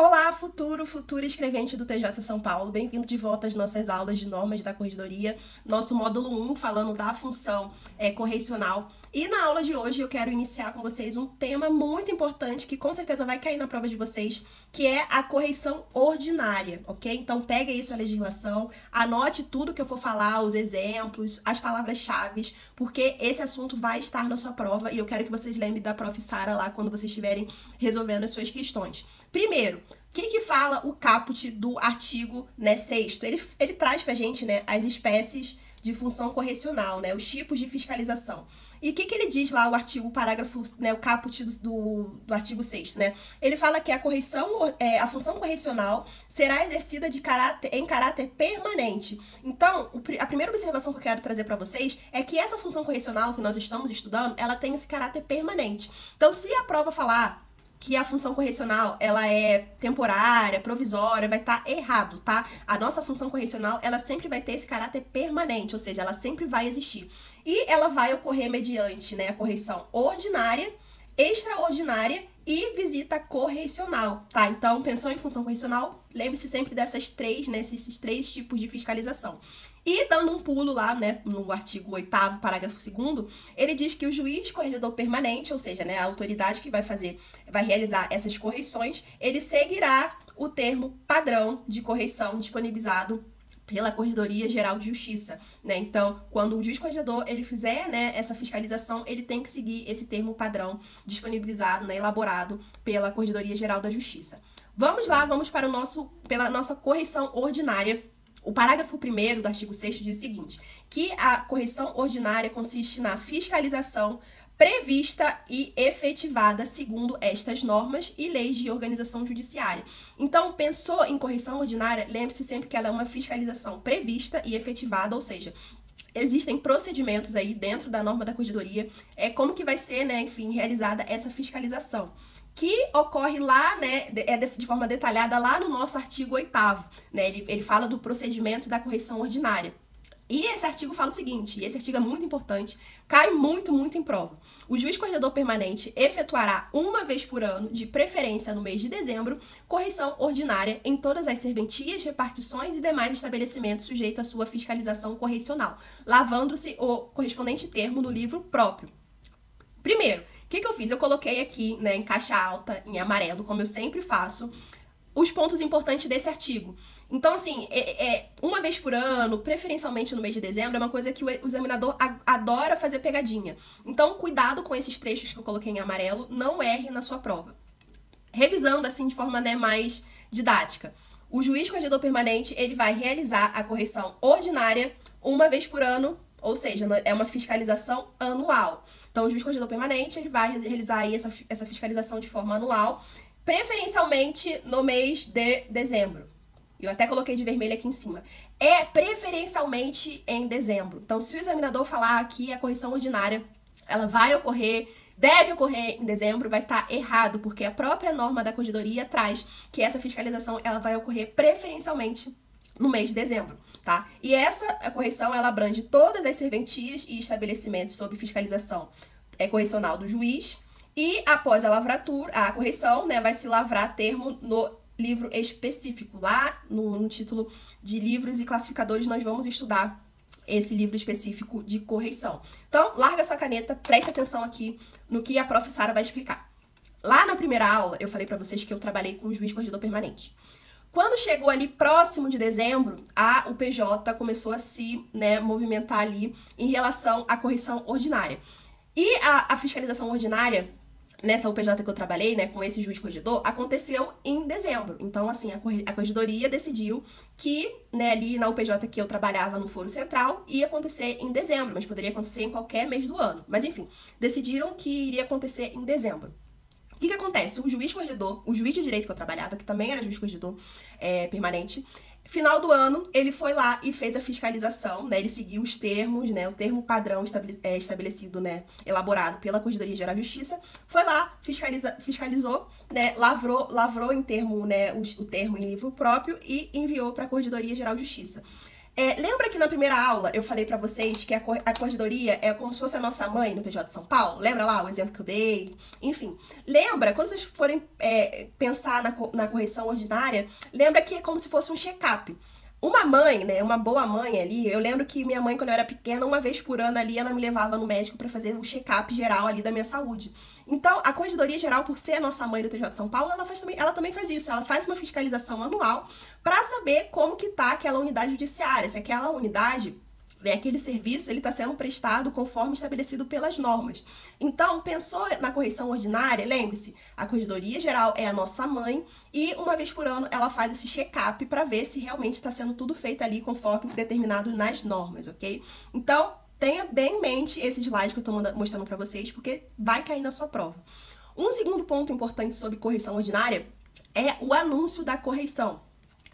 Olá, futura escrevente do TJ São Paulo. Bem-vindo de volta às nossas aulas de normas da corregedoria, nosso módulo 1, falando da função correcional. E na aula de hoje eu quero iniciar com vocês um tema muito importante que com certeza vai cair na prova de vocês, que é a correção ordinária, ok? Então pega aí sua legislação, anote tudo que eu for falar, os exemplos, as palavras-chave, porque esse assunto vai estar na sua prova e eu quero que vocês lembrem da prof. Sara lá quando vocês estiverem resolvendo as suas questões. Primeiro, o que fala o caput do artigo 6º? Ele traz pra gente, as espécies de função correcional, os tipos de fiscalização. E o que ele diz lá, o artigo, o parágrafo, o caput do artigo 6º, Ele fala que a função correcional será exercida em caráter permanente. Então, a primeira observação que eu quero trazer para vocês é que essa função correcional que nós estamos estudando, ela tem esse caráter permanente. Então, se a prova falar que a função correcional, ela é temporária, provisória, vai estar errado, tá? A nossa função correcional, ela sempre vai ter esse caráter permanente, ou seja, ela sempre vai existir. E ela vai ocorrer mediante, a correção ordinária, extraordinária e visita correcional, tá? Então, pensou em função correcional? Lembre-se sempre dessas três, esses três tipos de fiscalização. E dando um pulo lá, no artigo 8º, parágrafo 2º, ele diz que o juiz corregedor permanente, ou seja, a autoridade que vai realizar essas correções, ele seguirá o termo padrão de correção disponibilizado pela Corregedoria Geral de Justiça, Então, quando o juiz corregedor, ele fizer, essa fiscalização, ele tem que seguir esse termo padrão disponibilizado, elaborado pela Corregedoria Geral da Justiça. Vamos lá, vamos para pela nossa correção ordinária. O parágrafo 1º do artigo 6º diz o seguinte, que a correção ordinária consiste na fiscalização prevista e efetivada segundo estas normas e leis de organização judiciária. Então, pensou em correção ordinária, lembre-se sempre que ela é uma fiscalização prevista e efetivada, ou seja, existem procedimentos aí dentro da norma da corregedoria, como que vai ser, realizada essa fiscalização, que ocorre lá, de forma detalhada lá no nosso artigo 8º, Ele fala do procedimento da correção ordinária. E esse artigo fala o seguinte, e esse artigo é muito importante, cai muito em prova. O juiz corregedor permanente efetuará uma vez por ano, de preferência no mês de dezembro, correção ordinária em todas as serventias, repartições e demais estabelecimentos sujeitos à sua fiscalização correcional, lavando-se o correspondente termo no livro próprio. Primeiro, o que eu fiz? Eu coloquei aqui, em caixa alta, em amarelo, como eu sempre faço, os pontos importantes desse artigo. Então, assim, uma vez por ano, preferencialmente no mês de dezembro, é uma coisa que o examinador adora fazer pegadinha. Então, cuidado com esses trechos que eu coloquei em amarelo, não erre na sua prova. Revisando, assim, de forma mais didática. O juiz corregedor permanente, ele vai realizar a correção ordinária uma vez por ano, ou seja, é uma fiscalização anual. Então, o juiz corregedor permanente, ele vai realizar aí essa fiscalização de forma anual, preferencialmente no mês de dezembro. Eu até coloquei de vermelho aqui em cima. É preferencialmente em dezembro. Então, se o examinador falar que a correção ordinária, ela vai ocorrer, deve ocorrer em dezembro, vai estar errado, porque a própria norma da corregedoria traz que essa fiscalização, ela vai ocorrer preferencialmente no mês de dezembro, tá? E essa correção, ela abrange todas as serventias e estabelecimentos sob fiscalização correcional do juiz. E após a correção, vai se lavrar termo no livro específico. Lá no título de livros e classificadores, nós vamos estudar esse livro específico de correção. Então, larga sua caneta, preste atenção aqui no que a prof. Sara vai explicar. Lá na primeira aula, eu falei para vocês que eu trabalhei com o juiz corregedor permanente. Quando chegou ali próximo de dezembro, a UPJ começou a se movimentar ali em relação à correção ordinária. E a fiscalização ordinária, nessa UPJ que eu trabalhei, com esse juiz corregedor, aconteceu em dezembro. Então, assim, a corregedoria decidiu que, ali na UPJ que eu trabalhava no Foro Central, ia acontecer em dezembro, mas poderia acontecer em qualquer mês do ano. Mas, enfim, decidiram que iria acontecer em dezembro. O que acontece? O juiz corregedor, o juiz de direito que eu trabalhava, que também era juiz corregedor permanente, final do ano, ele foi lá e fez a fiscalização, ele seguiu os termos, o termo padrão estabelecido, elaborado pela Corregedoria Geral de Justiça, foi lá, fiscalizou, lavrou em termo, o termo em livro próprio e enviou para a Corregedoria Geral de Justiça. Lembra que na primeira aula eu falei pra vocês que a corregedoria é como se fosse a nossa mãe no TJ de São Paulo? Lembra lá o exemplo que eu dei? Enfim, lembra, quando vocês forem pensar na correção ordinária, lembra que é como se fosse um check-up. Uma mãe, né, uma boa mãe ali, eu lembro que minha mãe, quando eu era pequena, uma vez por ano ali, ela me levava no médico para fazer o check-up geral ali da minha saúde. Então, a Corregedoria Geral, por ser a nossa mãe do TJ de São Paulo, ela também faz isso, ela faz uma fiscalização anual para saber como que tá aquela unidade judiciária, se aquela unidade, aquele serviço, ele está sendo prestado conforme estabelecido pelas normas. Então, pensou na correção ordinária, lembre-se, a Corregedoria Geral é a nossa mãe e uma vez por ano ela faz esse check-up para ver se realmente está sendo tudo feito ali conforme determinado nas normas, ok? Então, tenha bem em mente esse slide que eu estou mostrando para vocês, porque vai cair na sua prova. Um segundo ponto importante sobre correção ordinária é o anúncio da correção.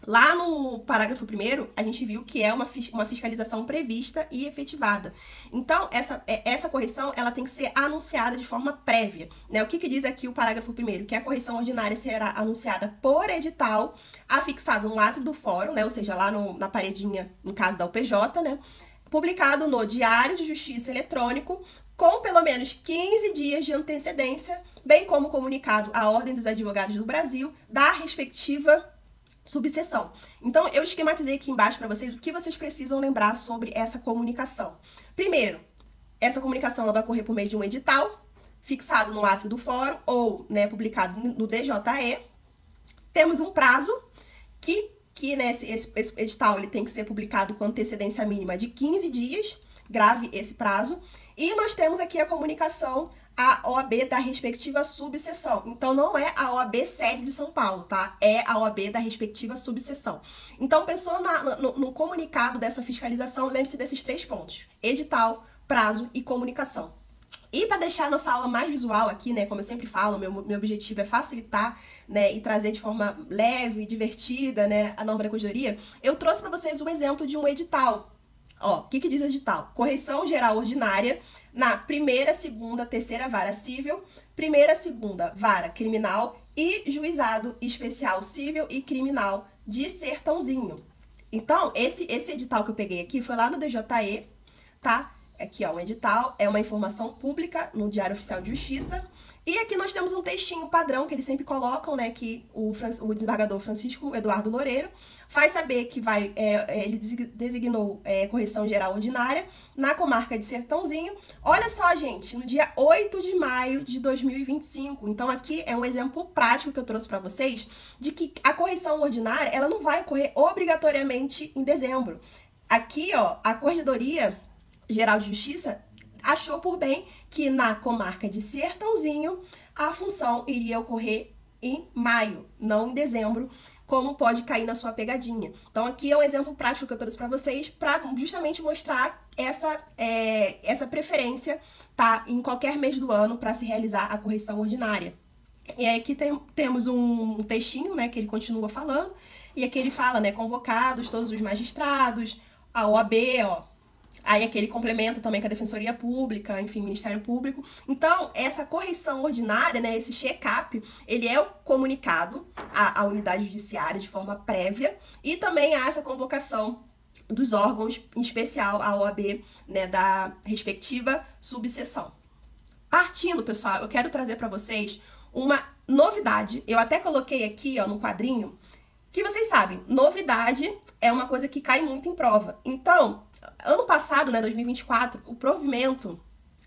Lá no parágrafo 1º, a gente viu que é uma fiscalização prevista e efetivada. Então, essa correção ela tem que ser anunciada de forma prévia, né? O que diz aqui o parágrafo 1º? Que a correção ordinária será anunciada por edital, afixado no átrio do fórum, né? Ou seja, lá na paredinha, no caso da UPJ, né? Publicado no Diário de Justiça Eletrônico, com pelo menos 15 dias de antecedência, bem como comunicado à Ordem dos Advogados do Brasil da respectiva subseção. Então, eu esquematizei aqui embaixo para vocês o que vocês precisam lembrar sobre essa comunicação. Primeiro, essa comunicação ela vai ocorrer por meio de um edital, fixado no átrio do fórum ou, né, publicado no DJE. Temos um prazo que né, esse edital ele tem que ser publicado com antecedência mínima de 15 dias, grave esse prazo. E nós temos aqui a comunicação à OAB da respectiva subseção. Então, não é a OAB sede de São Paulo, tá? É a OAB da respectiva subseção. Então, pensou no comunicado dessa fiscalização, lembre-se desses 3 pontos: edital, prazo e comunicação. E para deixar a nossa aula mais visual aqui, né, como eu sempre falo, meu objetivo é facilitar, né, e trazer de forma leve e divertida, né, a norma da corregedoria, eu trouxe para vocês um exemplo de um edital. Ó, o que diz o edital? Correção geral ordinária na primeira, segunda, terceira vara civil, primeira, segunda vara criminal e juizado especial civil e criminal de Sertãozinho. Então, esse edital que eu peguei aqui foi lá no DJE, tá? Aqui, ó, um edital, é uma informação pública no Diário Oficial de Justiça. E aqui nós temos um textinho padrão que eles sempre colocam, né, que o desembargador Francisco Eduardo Loureiro faz saber que ele designou correção geral ordinária na comarca de Sertãozinho. Olha só, gente, no dia 8 de maio de 2025. Então, aqui é um exemplo prático que eu trouxe para vocês de que a correção ordinária, ela não vai ocorrer obrigatoriamente em dezembro. Aqui, ó, a Corregedoria Geral de Justiça achou por bem que na comarca de Sertãozinho a função iria ocorrer em maio, não em dezembro, como pode cair na sua pegadinha. Então, aqui é um exemplo prático que eu trouxe para vocês, para justamente mostrar essa preferência, tá, em qualquer mês do ano para se realizar a correção ordinária. E aí aqui temos um textinho, né, que ele continua falando, e aqui ele fala, né, convocados todos os magistrados, a OAB, ó. Aí aquele complemento também com a Defensoria Pública, enfim, Ministério Público. Então, essa correção ordinária, né, esse check-up, ele é comunicado à unidade judiciária de forma prévia e também há essa convocação dos órgãos, em especial a OAB, né, da respectiva subseção. Partindo, pessoal, eu quero trazer para vocês uma novidade. Eu até coloquei aqui, ó, no quadrinho, que vocês sabem, novidade é uma coisa que cai muito em prova. Então, ano passado, né, 2024, o provimento,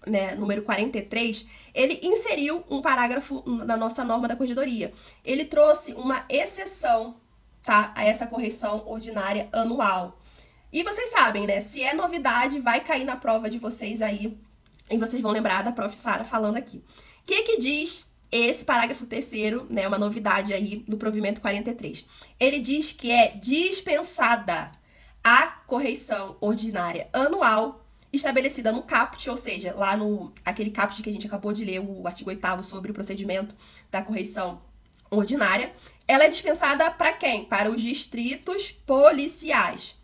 né, número 43, ele inseriu um parágrafo na nossa norma da corregedoria. Ele trouxe uma exceção, tá, a essa correção ordinária anual. E vocês sabem, né, se é novidade, vai cair na prova de vocês aí, e vocês vão lembrar da prof. Sara falando aqui. O que diz esse parágrafo 3º, né, uma novidade aí do provimento 43? Ele diz que é dispensada a correção ordinária anual estabelecida no CAPT, ou seja, lá no aquele CAPT que a gente acabou de ler, o artigo 8º sobre o procedimento da correção ordinária, ela é dispensada para quem? Para os distritos policiais.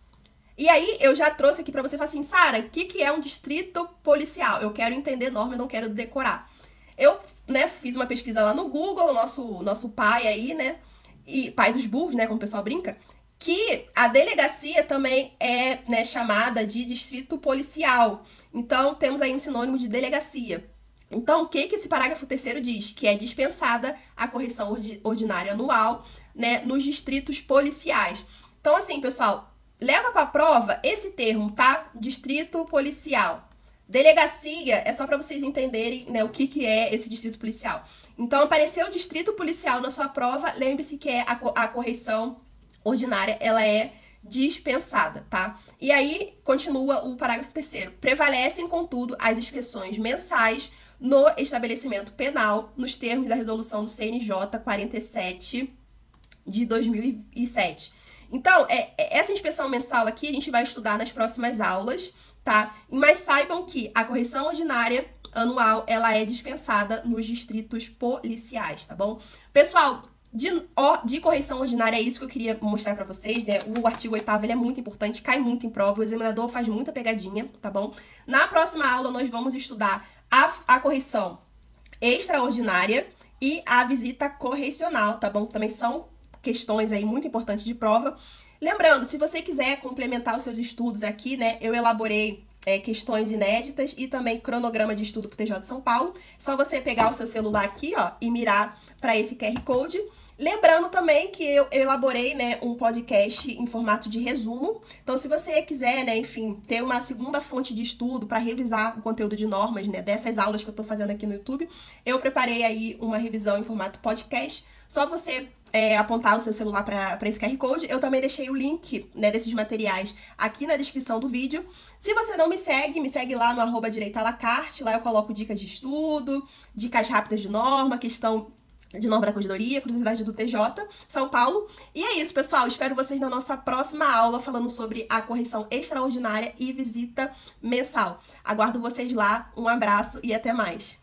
E aí, eu já trouxe aqui para você, falar assim, Sara, o que é um distrito policial? Eu quero entender norma, eu não quero decorar. Eu, né, fiz uma pesquisa lá no Google, nosso pai aí, né, e pai dos burros, né, como o pessoal brinca, que a delegacia também é, né, chamada de distrito policial. Então, temos aí um sinônimo de delegacia. Então, o que esse parágrafo 3º diz? Que é dispensada a correção ordinária anual, né, nos distritos policiais. Então, assim, pessoal, leva para a prova esse termo, tá? Distrito policial. Delegacia é só para vocês entenderem, né, o que é esse distrito policial. Então, apareceu o distrito policial na sua prova, lembre-se que a correção ordinária, ela é dispensada, tá? E aí, continua o parágrafo 3º. Prevalecem, contudo, as inspeções mensais no estabelecimento penal, nos termos da resolução do CNJ 47 de 2007. Então, essa inspeção mensal aqui a gente vai estudar nas próximas aulas, tá? Mas saibam que a correção ordinária anual, ela é dispensada nos distritos policiais, tá bom? Pessoal, de correção ordinária é isso que eu queria mostrar pra vocês, né? O artigo 8º, ele é muito importante, cai muito em prova, o examinador faz muita pegadinha, tá bom? Na próxima aula, nós vamos estudar a correção extraordinária e a visita correcional, tá bom? Também são questões aí muito importantes de prova. Lembrando, se você quiser complementar os seus estudos aqui, né, eu elaborei questões inéditas e também cronograma de estudo para o TJ de São Paulo. Só você pegar o seu celular aqui, ó, e mirar para esse QR Code. Lembrando também que eu elaborei, né, um podcast em formato de resumo. Então, se você quiser, né, enfim, ter uma segunda fonte de estudo para revisar o conteúdo de normas, né, dessas aulas que eu estou fazendo aqui no YouTube, eu preparei aí uma revisão em formato podcast. Só você apontar o seu celular para esse QR Code. Eu também deixei o link, né, desses materiais aqui na descrição do vídeo. Se você não me segue lá no @direitoalacarte. Lá eu coloco dicas de estudo, dicas rápidas de norma, questão de norma da corregedoria, curiosidade do TJ São Paulo. E é isso, pessoal. Espero vocês na nossa próxima aula falando sobre a correção extraordinária e visita mensal. Aguardo vocês lá. Um abraço e até mais.